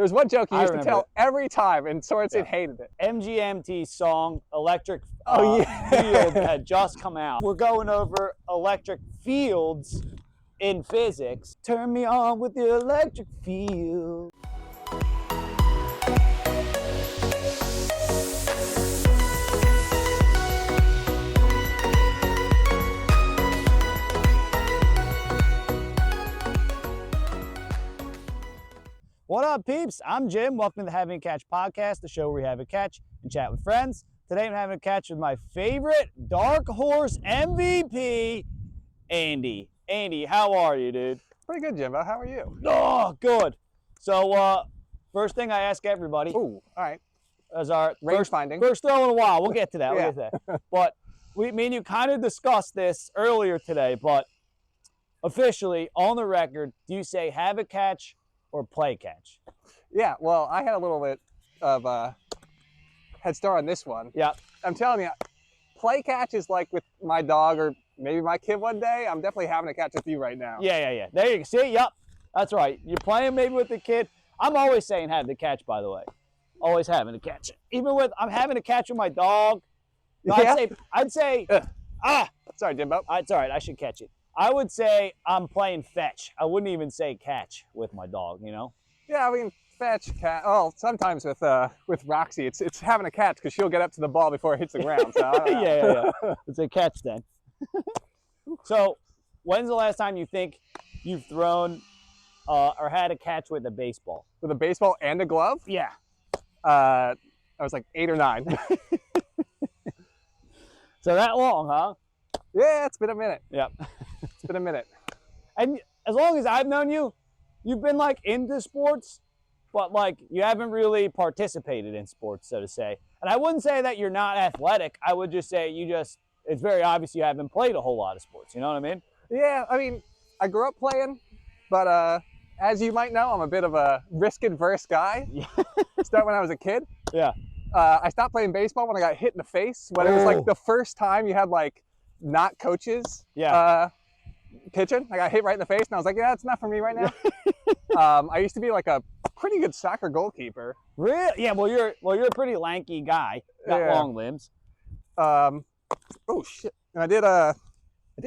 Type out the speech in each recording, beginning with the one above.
There's one joke he used to tell it. every time, and Sorensen hated it. MGMT's song Electric Field had just come out. We're going over electric fields in physics. Turn me on with the electric field. What up, peeps? I'm Jim. Welcome to the Having a Catch podcast, the show where we have a catch and chat with friends. Today I'm having a catch with my favorite dark horse MVP, Andy. Andy, how are you, dude? Pretty good, Jimbo. How are you? Oh, good. So, first thing I ask everybody. Ooh, all right. As our range finding. First throw in a while. We'll get to that. We'll get to that. But me and you kind of discussed this earlier today, but officially, on the record, do you say have a catch or play catch? Yeah, well, I had a little bit of head start on this one. Yeah. I'm telling you, play catch is like with my dog or maybe my kid one day. I'm definitely having a catch with you right now. Yeah. There you go. See, yep. That's right. You're playing maybe with the kid. I'm always saying have the catch, by the way. Always having a catch. Even with, I'm having a catch with my dog. No, yeah. I'd say, Sorry, Jimbo. It's all right. I should catch it. I would say I'm playing fetch. I wouldn't even say catch with my dog, you know? Yeah, I mean, fetch, catch. Oh, sometimes with Roxy, it's having a catch because she'll get up to the ball before it hits the ground. So yeah. It's a catch then. So, when's the last time you think you've thrown or had a catch with a baseball? With a baseball and a glove? Yeah. I was like 8 or 9. So that long, huh? Yeah, it's been a minute. Yep. It's been a minute. And as long as I've known you, you've been like into sports, but like you haven't really participated in sports, so to say. And I wouldn't say that you're not athletic. I would just say it's very obvious you haven't played a whole lot of sports. You know what I mean? Yeah, I mean, I grew up playing, but as you might know, I'm a bit of a risk-adverse guy. Yeah. Start when I was a kid. Yeah. I stopped playing baseball when I got hit in the face. When it was like the first time you had like not coaches pitching. I got hit right in the face, and I was like, yeah, it's not for me right now. I used to be like a pretty good soccer goalkeeper. Really? Yeah. Well, you're a pretty lanky guy. Got long limbs. Oh shit! And I did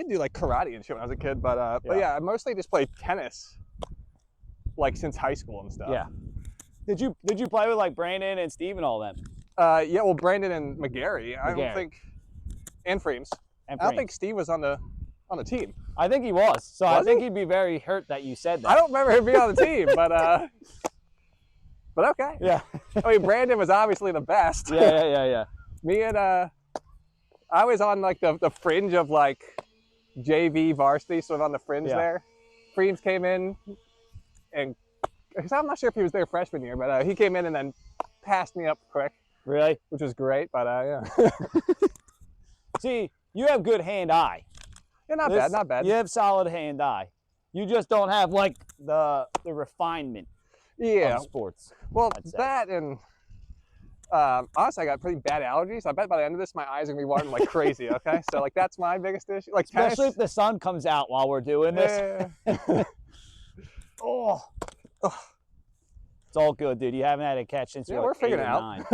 do like karate and shit when I was a kid, but yeah, I mostly just played tennis, like since high school and stuff. Yeah. Did you play with like Brandon and Steve and all them? Yeah, well, Brandon and McGarry. I don't think, and Freems. I don't think Steve was on the team. I think he was. So I think he'd be very hurt that you said that. I don't remember him being on the team, but okay. Yeah. I mean, Brandon was obviously the best. Yeah. Me and I was on like the fringe of like JV varsity, sort of on the fringe there. Freems came in, and I'm not sure if he was there freshman year, but he came in and then passed me up quick. Really? Which was great, but yeah. See, you have good hand-eye. Yeah, not bad. You have solid hand-eye. You just don't have like the refinement of sports. Well, that and honestly, I got pretty bad allergies. I bet by the end of this, my eyes are gonna be watering like crazy. Okay, so like that's my biggest issue. Like especially if the sun comes out while we're doing this. Oh. It's all good, dude. You haven't had a catch since we're figuring it out.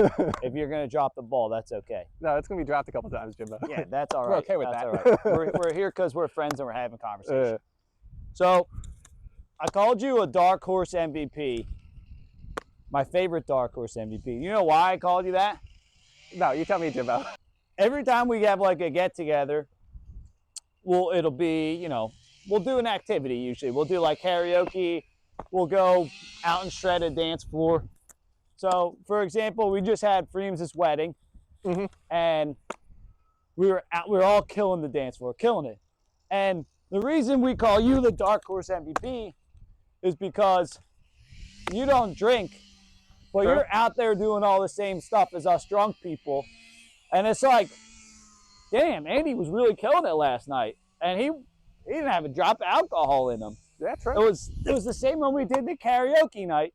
If you're gonna drop the ball, that's okay. No, it's gonna be dropped a couple times, Jimbo. Yeah, that's all right. We're okay with that. All right. We're here because we're friends and we're having conversation. So, I called you a dark horse MVP. My favorite dark horse MVP. You know why I called you that? No, you tell me, Jimbo. Every time we have like a get together, it'll be, we'll do an activity usually. We'll do like karaoke. We'll go out and shred a dance floor. So, for example, we just had Freems' wedding, and we were all killing the dance floor, killing it. And the reason we call you the dark horse MVP is because you don't drink, but you're out there doing all the same stuff as us drunk people. And it's like, damn, Andy was really killing it last night, and he didn't have a drop of alcohol in him. Yeah, true. It was the same when we did the karaoke night.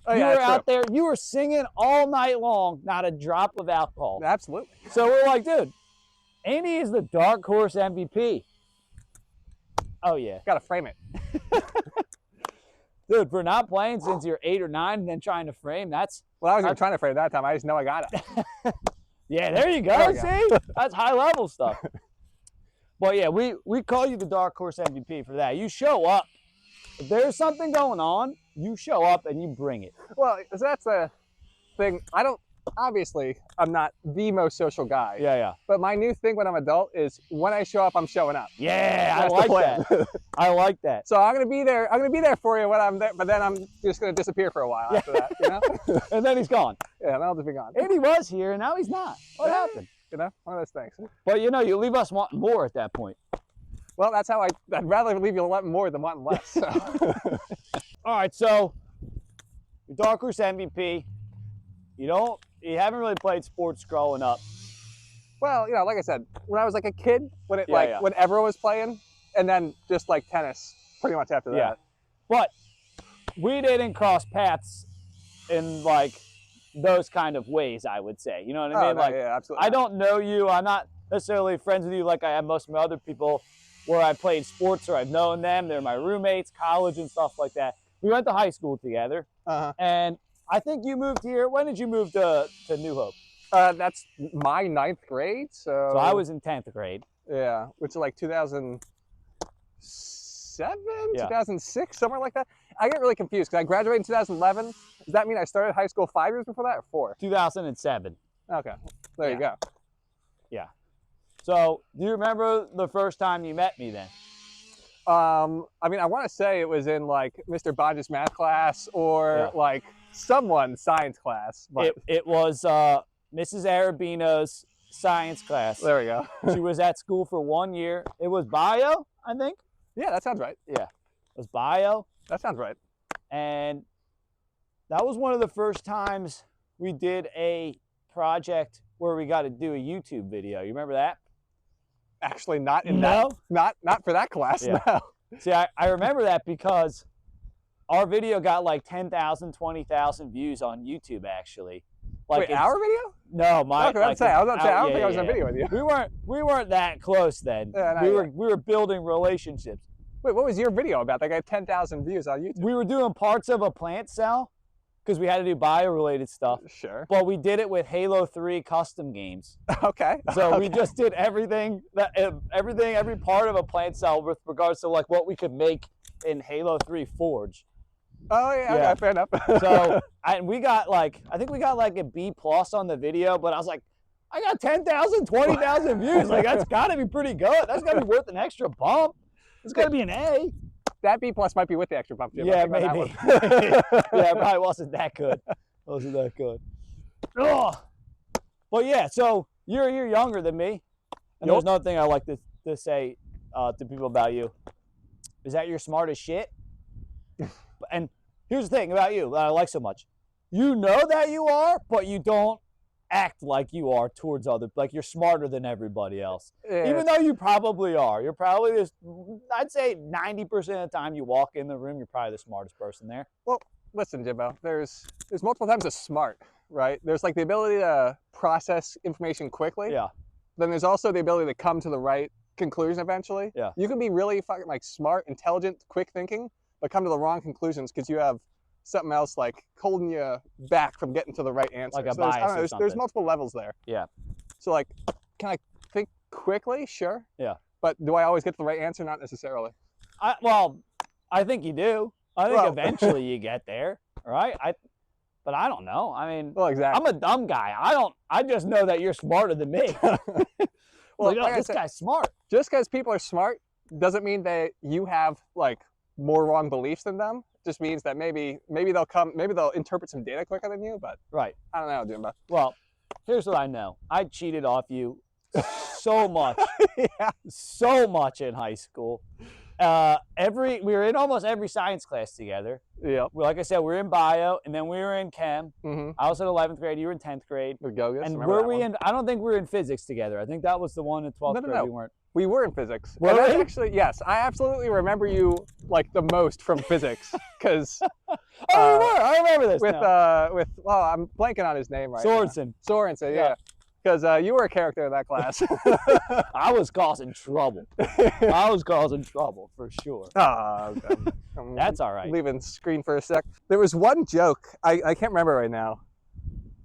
Oh, you were out there, you were singing all night long, not a drop of alcohol. Absolutely. So we're like, dude, Andy is the dark horse MVP. Oh yeah. Gotta frame it. Dude, for not playing since you're 8 or 9 and then trying to frame, that's... Well, I wasn't even trying to frame that time. I just know I got it. Yeah, there you go. There we go. See? That's high-level stuff. But, yeah, we call you the Dark Horse MVP for that. You show up. If there's something going on, you show up and you bring it. Well, so that's the thing. Obviously, I'm not the most social guy. Yeah, yeah. But my new thing when I'm adult is when I show up, I'm showing up. Yeah, That's I the like plan. that. I like that. So I'm gonna be there. I'm gonna be there for you when I'm there, but then I'm just gonna disappear for a while after that. You know? And then he's gone. Yeah, and I'll just be gone. And he was here, and now he's not. What happened? You know, one of those things. But, you know, you leave us wanting more at that point. Well, that's how I'd rather leave you wanting more than wanting less. So. All right, so your Dark Horse MVP. You haven't really played sports growing up. Well, you know, like I said, when I was like a kid, when when everyone was playing, and then just like tennis, pretty much after that. Yeah. But we didn't cross paths in like those kind of ways, I would say. You know what I mean? No, like, yeah, absolutely. I don't know you. I'm not necessarily friends with you like I am most of my other people where I played sports or I've known them. They're my roommates, college and stuff like that. We went to high school together. And I think you moved here. When did you move to New Hope? That's my 9th grade. So I was in 10th grade. Yeah, which is like 2007, 2006, somewhere like that. I get really confused because I graduated in 2011. Does that mean I started high school 5 years before that or 4? 2007. Okay, there you go. Yeah. So, do you remember the first time you met me then? I mean, I want to say it was in like Mr. Bodge's math class or like someone's science class. But it was Mrs. Arabino's science class. There we go. She was at school for 1 year. It was bio, I think. Yeah, that sounds right. Yeah, it was bio. That sounds right. And that was one of the first times we did a project where we got to do a YouTube video. You remember that? Actually, not in that. Not for that class. Yeah. No. See, I remember that because our video got like 10,000, 20,000 views on YouTube. Actually, like wait, our video? No, my. Okay, I was about to say I don't think I was in a video with you. We weren't that close then. Yeah, no, we were building relationships. Wait, what was your video about? That got 10,000 views on YouTube. We were doing parts of a plant cell because we had to do bio-related stuff. Sure. But we did it with Halo 3 custom games. Okay. So we just did every part of a plant cell with regards to like what we could make in Halo 3 Forge. Oh yeah. Okay, fair enough. So I think we got like a B+ on the video, but I was like, I got 10,000, 20,000 views. Like that's got to be pretty good. That's got to be worth an extra bump. It's got to be an A. That B+ might be with the extra bump, Jim. Yeah, maybe. Yeah, it probably wasn't that good. Ugh. But yeah, so you're a year younger than me. And there's another thing I like to say to people about you. Is that you're smart as shit. And here's the thing about you that I like so much. You know that you are, but you don't act like you are towards like you're smarter than everybody else. Yeah. Even though you probably are. You're probably I'd say 90% of the time you walk in the room, you're probably the smartest person there. Well, listen, Jimbo, there's multiple times of smart, right? There's like the ability to process information quickly. Yeah. Then there's also the ability to come to the right conclusion eventually. Yeah. You can be really fucking like smart, intelligent, quick thinking, but come to the wrong conclusions because you have something else like holding you back from getting to the right answer. Like a so bias or something. There's multiple levels there. Yeah. So like, can I think quickly? Sure. Yeah. But do I always get to the right answer? Not necessarily. I think you do. I think eventually you get there, right? But I don't know. I mean, well, exactly. I'm a dumb guy. I just know that you're smarter than me. Well, like this guy's smart. Just because people are smart doesn't mean that you have like more wrong beliefs than them. It just means that maybe they'll interpret some data quicker than you. But right. I don't know, Jimbo. Well, here's what I know. I cheated off you so much, so much in high school. We were in almost every science class together. Yeah. Like I said, we were in bio, and then we were in chem. Mm-hmm. I was in 11th grade. You were in 10th grade. And were we in? I don't think we were in physics together. I think that was the one in 12th grade. We weren't. We were in physics. Were we? Actually, yes. I absolutely remember you like the most from physics because. I remember this. Well, I'm blanking on his name right Sorensen. now. Sorensen, yeah. because you were a character in that class. I was causing trouble. I was causing trouble for sure. Oh, okay. That's all right. Leaving screen for a sec. There was one joke, I can't remember right now.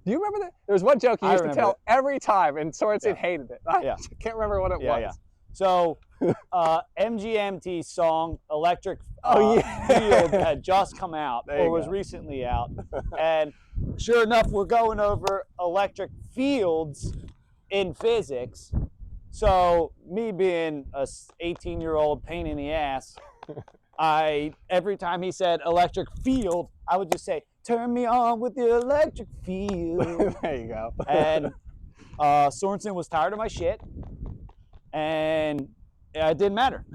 Do you remember that? There was one joke you used to tell every time, and Sorensen hated it. I can't remember what it was. Yeah. So, MGMT's song "Electric Field" had just come out, or was recently out, and sure enough, we're going over electric fields in physics. So, me being a 18-year-old pain in the ass, every time he said electric field, I would just say, "Turn me on with the electric field." There you go. And Sorensen was tired of my shit, and it didn't matter.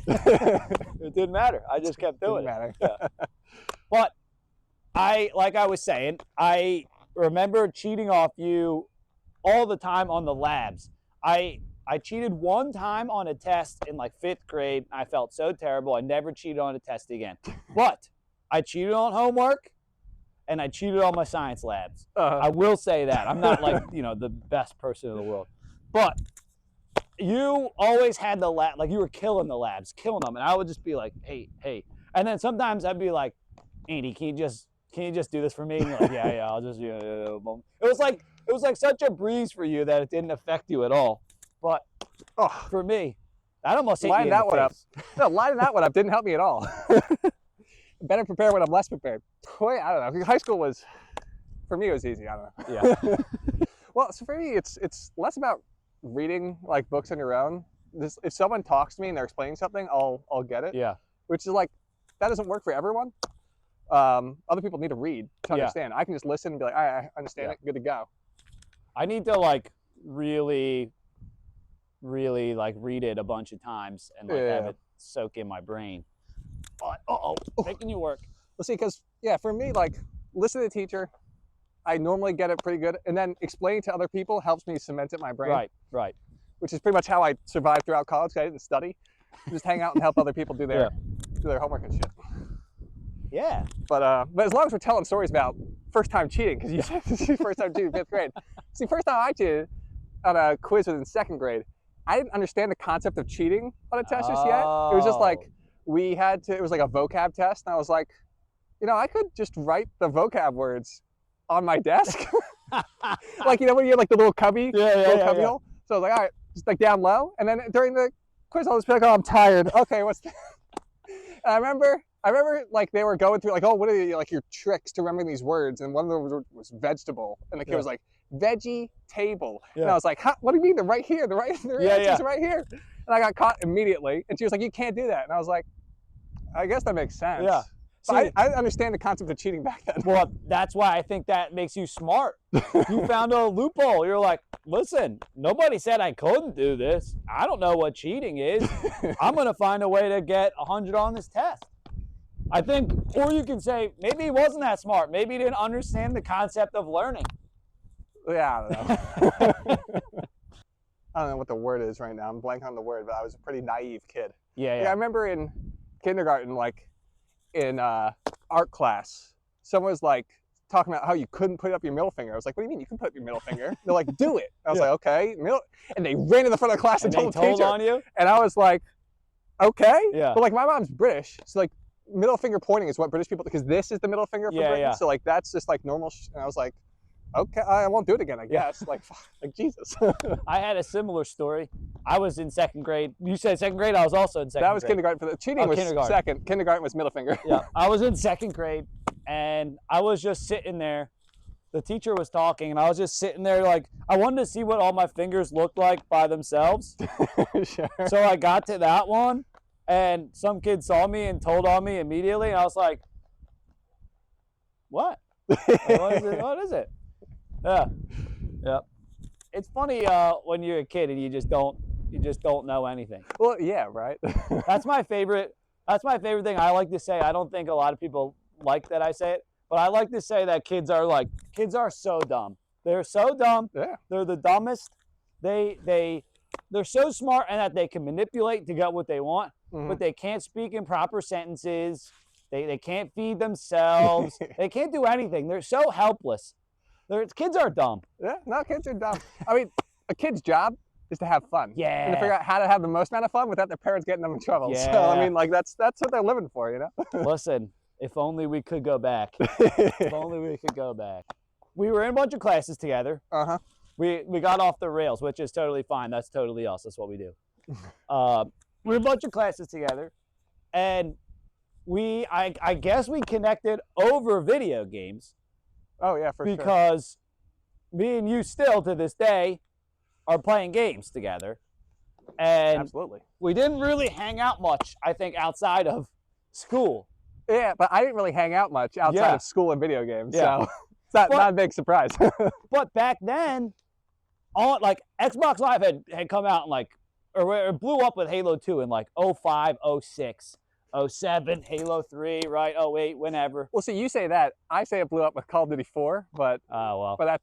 It didn't matter. I just kept doing it. Yeah. But like I was saying, I remember cheating off you all the time on the labs. I cheated one time on a test in like 5th grade. I felt so terrible. I never cheated on a test again. But I cheated on homework, and I cheated on my science labs. I will say that. I'm not like, the best person in the world. But you always had the lab, like you were killing the labs, killing them. And I would just be like, hey. And then sometimes I'd be like, Andy, can you just do this for me? And you're like, yeah, I'll just, It was like such a breeze for you that it didn't affect you at all. But for me, that almost hit lining me in that the one face. up. No, lining that one up didn't help me at all. Better prepared when I'm less prepared. Boy, I don't know. High school was, for me, it was easy. I don't know. Yeah. Well, so for me, it's less about reading like books on your own. If someone talks to me and they're explaining something, I'll get it. Yeah. Which is like, that doesn't work for everyone. Other people need to read to understand. I can just listen and be like, I understand it. Good to go. I need to like really like read it a bunch of times and like have it soak in my brain. But making you work. Well, see, because for me, like listen to the teacher, I normally get it pretty good, and then explaining to other people helps me cement it in my brain. Right. Which is pretty much how I survived throughout college. I didn't study, just hang out and help other people do their homework and shit. Yeah. But as long as we're telling stories about first time cheating, because you said first time cheating in 5th grade. See, first time I cheated on a quiz was in 2nd grade. I didn't understand the concept of cheating on a test just yet. It was just like it was like a vocab test, and I was like, I could just write the vocab words on my desk. Like, when you have like the little cubby, hole. So I was like, all right, just like down low. And then during the quiz, I'll just be like, oh, I'm tired. Okay, what's that? And I remember like they were going through like, oh, what are like your tricks to remembering these words? And one of them was vegetable. And the kid was like, veggie table. And I was like, what do you mean? They're right here. The answer's right here. And I got caught immediately. And she was like, you can't do that. And I was like, I guess that makes sense. Yeah. See, I understand the concept of cheating back then. Well, that's why I think that makes you smart. You found a loophole. You're like, listen, nobody said I couldn't do this. I don't know what cheating is. I'm going to find a way to get 100 on this test. I think, or you can say, maybe he wasn't that smart. Maybe he didn't understand the concept of learning. Yeah, I don't know. I don't know what the word is right now. I'm blanking on the word, but I was a pretty naive kid. Yeah. I remember in kindergarten, like in art class, someone was like talking about how you couldn't put up your middle finger. I was like, what do you mean you can put up your middle finger? They're like, do it. I was like, okay. And they ran to the front of the class and told the teacher. On you? And I was like, okay. Yeah. But like my mom's British, so like middle finger pointing is what British people, because this is the middle finger for Britain. So like that's just like normal. And I was like, okay, I won't do it again, I guess. Like Jesus. I had a similar story. I was in 2nd grade. You said 2nd grade. I was also in 2nd grade. That was kindergarten. For the cheating was kindergarten. 2nd. Kindergarten was middle finger. Yeah, I was in 2nd grade, and I was just sitting there. The teacher was talking, and I was just sitting there like, I wanted to see what all my fingers looked like by themselves. Sure. So I got to that one, and some kid saw me and told on me immediately, and I was like, what? What is it? Yeah. It's funny when you're a kid and you just don't know anything. Well, yeah, right. That's my favorite thing I like to say. I don't think a lot of people like that I say it, but I like to say that kids are so dumb. They're so dumb. Yeah. They're the dumbest. They're so smart and that they can manipulate to get what they want, but they can't speak in proper sentences. They can't feed themselves. They can't do anything. They're so helpless. Kids are dumb. Yeah, no, kids are dumb. I mean, a kid's job is to have fun. Yeah. And to figure out how to have the most amount of fun without their parents getting them in trouble. Yeah. So, I mean, like, that's what they're living for, you know? Listen, if only we could go back. If only we could go back. We were in a bunch of classes together. Uh-huh. We got off the rails, which is totally fine. That's totally us. That's what we do. We were a bunch of classes together, and I guess we connected over video games. Oh, yeah, for sure. Because me and you still, to this day, are playing games together. And Absolutely. we didn't really hang out much, I think, outside of school. Yeah, but I didn't really hang out much outside of school and video games. Yeah. So it's not a big surprise. But back then, Xbox Live had come out in or it blew up with Halo 2 in 05, 06, 07, Halo 3, right? 08, whenever. Well, see, you say that. I say it blew up with Call of Duty 4, but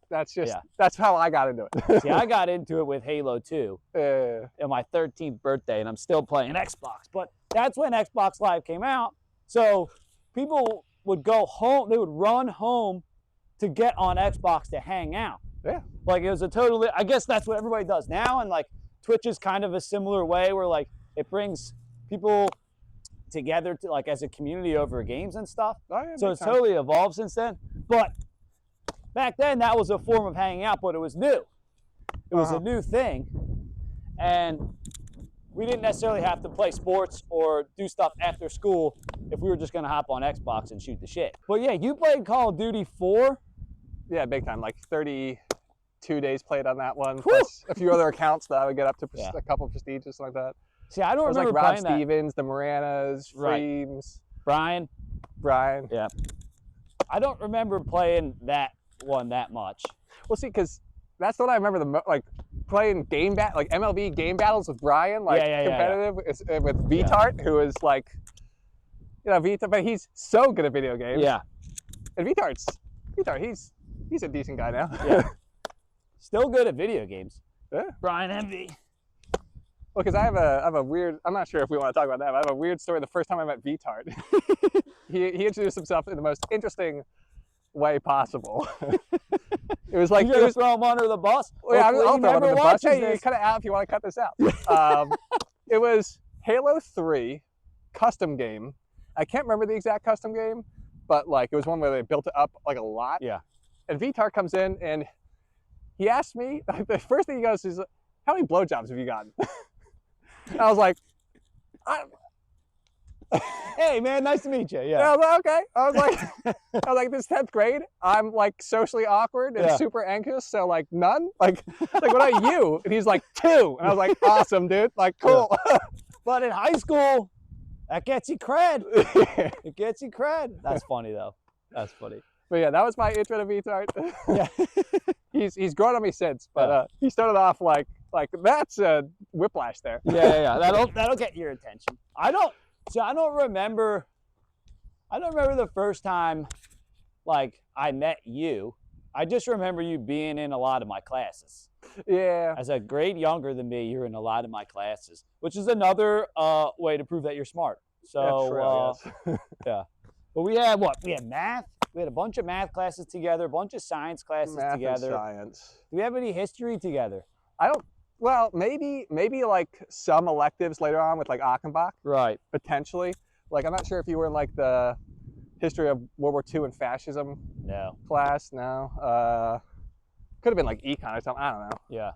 that's just that's how I got into it. See, I got into it with Halo 2 on my 13th birthday, and I'm still playing Xbox. But that's when Xbox Live came out. So people would go home. They would run home to get on Xbox to hang out. Yeah. It was I guess that's what everybody does now. And Twitch is kind of a similar way where it brings people together to as a community over games and stuff. Oh, yeah, so it's totally evolved since then. But back then that was a form of hanging out, but it was new. It was a new thing. And we didn't necessarily have to play sports or do stuff after school if we were just going to hop on Xbox and shoot the shit. But yeah, you played Call of Duty 4? Yeah, big time. 32 days played on that one, plus a few other accounts that I would get up to a couple of prestige or something like that. See, I don't remember Rob playing Stevens, the Moranas, Freems. Brian. Yeah. I don't remember playing that one that much. Well, see, because that's what I remember playing MLB game battles with Brian, competitive with Vitart, who is Vitart, but he's so good at video games. Yeah. And Vitart, he's a decent guy now. Yeah. Still good at video games. Yeah. Brian MV. Well, because I have a weird, I'm not sure if we want to talk about that, but I have a weird story. The first time I met Vitart, he introduced himself in the most interesting way possible. It was you gonna throw him under the bus? Well, yeah, I'll throw him under the bus. Hey, you cut it out if you want to cut this out. It was Halo 3 custom game. I can't remember the exact custom game, but it was one where they built it up a lot. Yeah. And Vitart comes in and he asked me, the first thing he goes is, how many blowjobs have you gotten? And I was like, hey man, nice to meet you. Yeah. I was like, okay. I was like, this 10th grade, I'm socially awkward and super anxious, so none. What about you? And he's like, 2. And I was like, awesome, dude. Cool. Yeah. But in high school, that gets you cred. It gets you cred. That's funny though. That's funny. But yeah, that was my intro to Vitart. Yeah. He's grown on me since, but he started off like that's a whiplash there. Yeah. That'll get your attention. I don't remember the first time I met you. I just remember you being in a lot of my classes. Yeah. As a grade younger than me, you're in a lot of my classes, which is another way to prove that you're smart. So yeah. But we had math. We had a bunch of math classes together, a bunch of science classes together. Science. Do we have any history together? I don't. Well, maybe some electives later on with Achenbach. Right. Potentially. I'm not sure if you were in the history of World War II and fascism. No. Class. No. Could have been econ or something. I don't know. Yeah.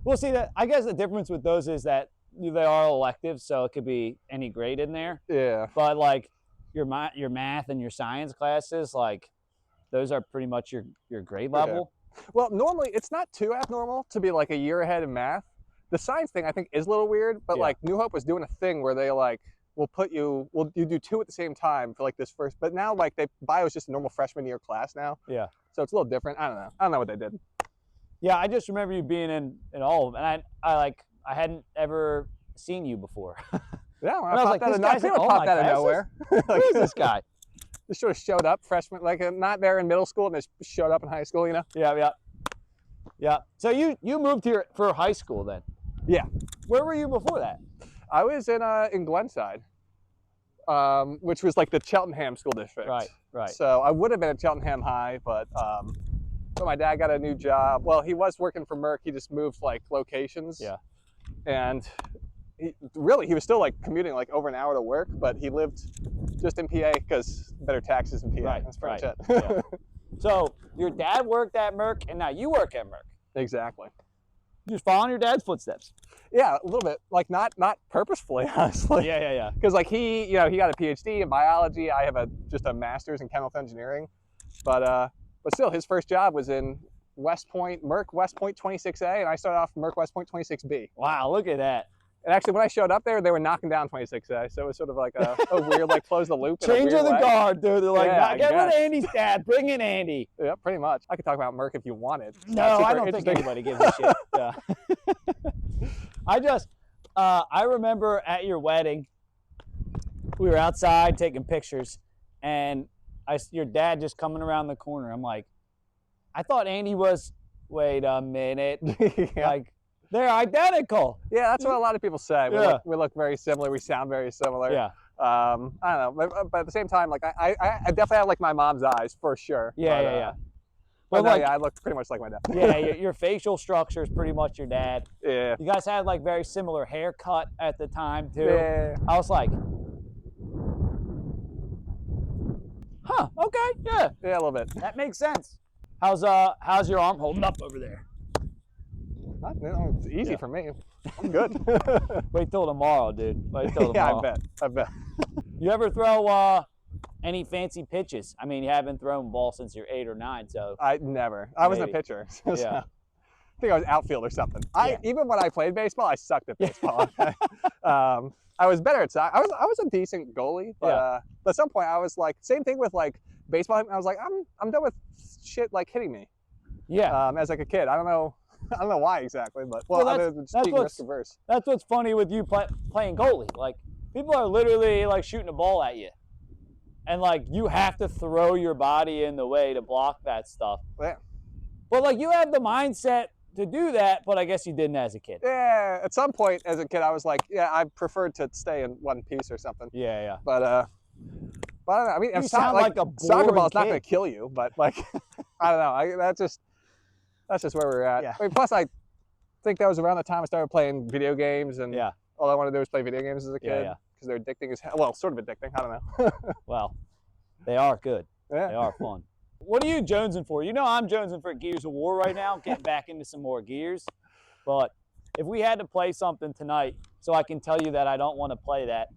Well, see I guess the difference with those is that they are electives, so it could be any grade in there. Yeah. But your math and your science classes, those are pretty much your grade level. Yeah. Well, normally it's not too abnormal to be a year ahead in math. The science thing I think is a little weird, but New Hope was doing a thing where they you do 2 at the same time for this first, but now bio is just a normal freshman year class now. Yeah. So it's a little different. I don't know what they did. Yeah, I just remember you being in all of them, and I hadn't ever seen you before. Yeah, when I was like, this guy's in all my out of classes? nowhere. Who is this guy? Just sort of showed up, freshman, not there in middle school, and just showed up in high school, Yeah. So you moved here for high school then? Yeah. Where were you before that? I was in Glenside, which was the Cheltenham school district. Right. So I would have been at Cheltenham High, but but my dad got a new job. Well, he was working for Merck. He just moved like locations. Yeah. And he was still like commuting like over an hour to work, but he lived just in PA because better taxes in PA. Right, That's pretty right, much it. yeah. So your dad worked at Merck, and now you work at Merck. Exactly. Just following your dad's footsteps. Yeah, a little bit. Like not purposefully, honestly. Yeah. Because like he got a PhD in biology. I have just a master's in chemical engineering, but still, his first job was in West Point, Merck West Point 26A, and I started off Merck West Point 26B. Wow, look at that. And actually, when I showed up there, they were knocking down 26A, so it was sort of like a weird, like, close the loop. Change of the guard, dude. They're like, Yeah, get rid of Andy's dad. Bring in Andy. Yeah, pretty much. I could talk about Merck if you wanted. No, I don't think anybody gives a shit. Yeah. I remember at your wedding, we were outside taking pictures, and your dad just coming around the corner. I'm like, I thought Andy was, wait a minute. Yeah. Like, they're identical. Yeah, that's what a lot of people say. We look very similar. We sound very similar. Yeah. I don't know, but at the same time, like I definitely have like my mom's eyes for sure. Yeah. But But like, I look pretty much like my dad. yeah, your facial structure is pretty much your dad. Yeah. You guys had like very similar haircut at the time too. Yeah. I was like, huh, okay, yeah. Yeah, a little bit. That makes sense. How's your arm holding up over there? It's easy for me. I'm good. Wait till tomorrow, dude. Wait till Yeah, tomorrow. I bet. You ever throw any fancy pitches? I mean, you haven't thrown ball since you're 8 or 9, so. I never. I wasn't a Maybe. pitcher. So Yeah. I think I was outfield or something. Yeah. Even when I played baseball, I sucked at baseball. I was better at soccer. I was a decent goalie, but at some point I was like, same thing with like baseball. I was like, I'm done with shit like hitting me. Yeah. As like a kid, I don't know why exactly, but that's being risk averse. That's what's funny with you playing goalie. Like, people are literally like shooting a ball at you, and like you have to throw your body in the way to block that stuff. Yeah. But like you have the mindset to do that, but I guess you didn't as a kid. Yeah. At some point as a kid, I was like, yeah, I preferred to stay in one piece or something. Yeah. But I don't know. I mean, You sound like a soccer ball is not boring going to kill you, but like, I don't know. That's just where we're at. Yeah. I mean, plus, I think that was around the time I started playing video games, and all I wanted to do was play video games as a kid because they're addicting as hell. Well, sort of addicting. I don't know. Well, they are good. Yeah. They are fun. What are you jonesing for? You know I'm jonesing for Gears of War right now, getting back into some more Gears. But if we had to play something tonight, so I can tell you that I don't want to play that,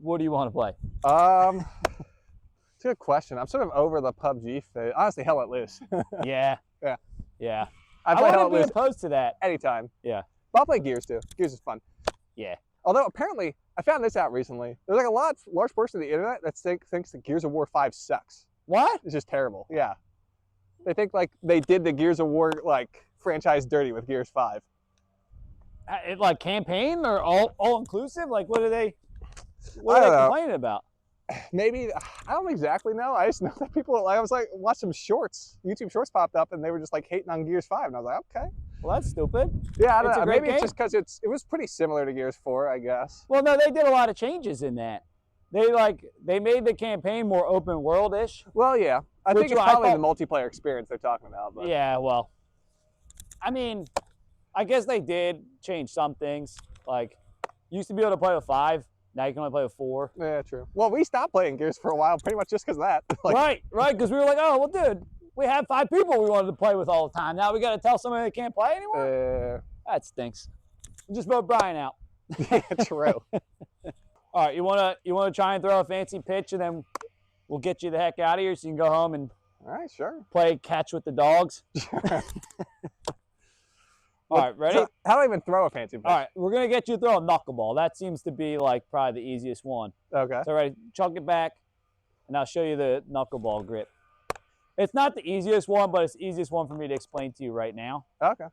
what do you want to play? It's a good question. I'm sort of over the PUBG phase. Honestly, Hell Let Loose. Yeah. I play Hell Let wouldn't be Loose opposed to that. anytime. Yeah. But I'll play Gears too. Gears is fun. Yeah. Although apparently, I found this out recently. There's like a large portion of the internet that thinks that Gears of War 5 sucks. What? It's just terrible. Yeah. They think like they did the Gears of War like franchise dirty with Gears 5. Like campaign or all inclusive? Like what are they complaining about? Maybe, I don't exactly know. I just know that people, like, I was like, watch some shorts. YouTube shorts popped up and they were just like hating on Gears 5. And I was like, okay. Well, that's stupid. Yeah, I don't know. great Maybe it's game. just because it was pretty similar to Gears 4, I guess. Well, no, they did a lot of changes in that. They made the campaign more open world-ish. Well, yeah. I Which think it's I probably thought- the multiplayer experience they're talking about. But. Yeah, well, I mean, I guess they did change some things. Like, you used to be able to play with 5. Now you can only play with 4. Yeah, true. Well, we stopped playing Gears for a while, pretty much just because of that. Right, because we were like, oh, well, dude, we had 5 people we wanted to play with all the time. Now we got to tell somebody they can't play anymore? That stinks. Just vote Brian out. Yeah, true. All right, you wanna try and throw a fancy pitch, and then we'll get you the heck out of here so you can go home and All right, sure. play catch with the dogs. All right, ready? So, how do I even throw a fancy pitch? All right, we're gonna get you to throw a knuckleball. That seems to be like probably the easiest one. Okay. So ready, chuck it back, and I'll show you the knuckleball grip. It's not the easiest one, but it's the easiest one for me to explain to you right now. Okay.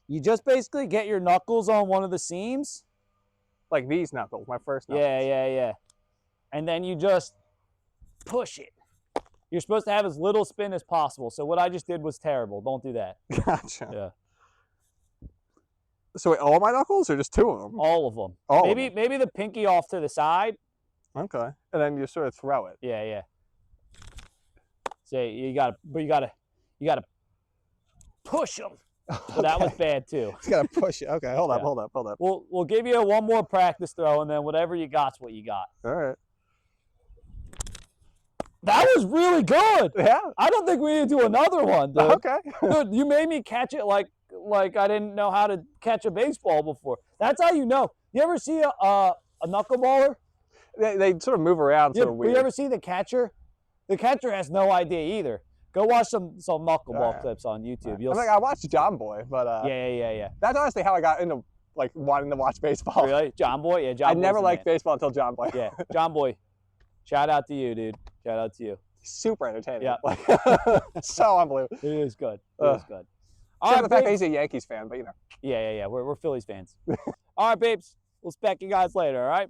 You just basically get your knuckles on one of the seams. Like these knuckles, my first knuckles. Yeah. And then you just push it. You're supposed to have as little spin as possible. So what I just did was terrible. Don't do that. Gotcha. Yeah. So wait, all my knuckles or just 2 of them? All of them. All of them. Maybe the pinky off to the side. Okay. And then you sort of throw it. Yeah. So you gotta push them. So that was bad too. It's got to push it. Okay, hold up, Yeah. hold up, hold up. We'll give you one more practice throw, and then whatever you got's what you got. All right. That was really good. Yeah. I don't think we need to do another one, dude. Okay. Dude, you made me catch it like I didn't know how to catch a baseball before. That's how you know. You ever see a knuckleballer? They sort of move around sort of weird. You ever see the catcher? The catcher has no idea either. Go watch some knuckleball clips on YouTube. I'm like, I watched John Boy, but yeah. that's honestly how I got into like wanting to watch baseball. Really, John Boy? Yeah, John. I never liked baseball until John Boy. Yeah, John Boy. Shout out to you, dude. Shout out to you. Super entertaining. Yeah. Like, so unbelievable. It is good. It is good. Shout out the fact that he's a Yankees fan, but you know. Yeah. We're Phillies fans. All right, babes. We'll spec you guys later, all right?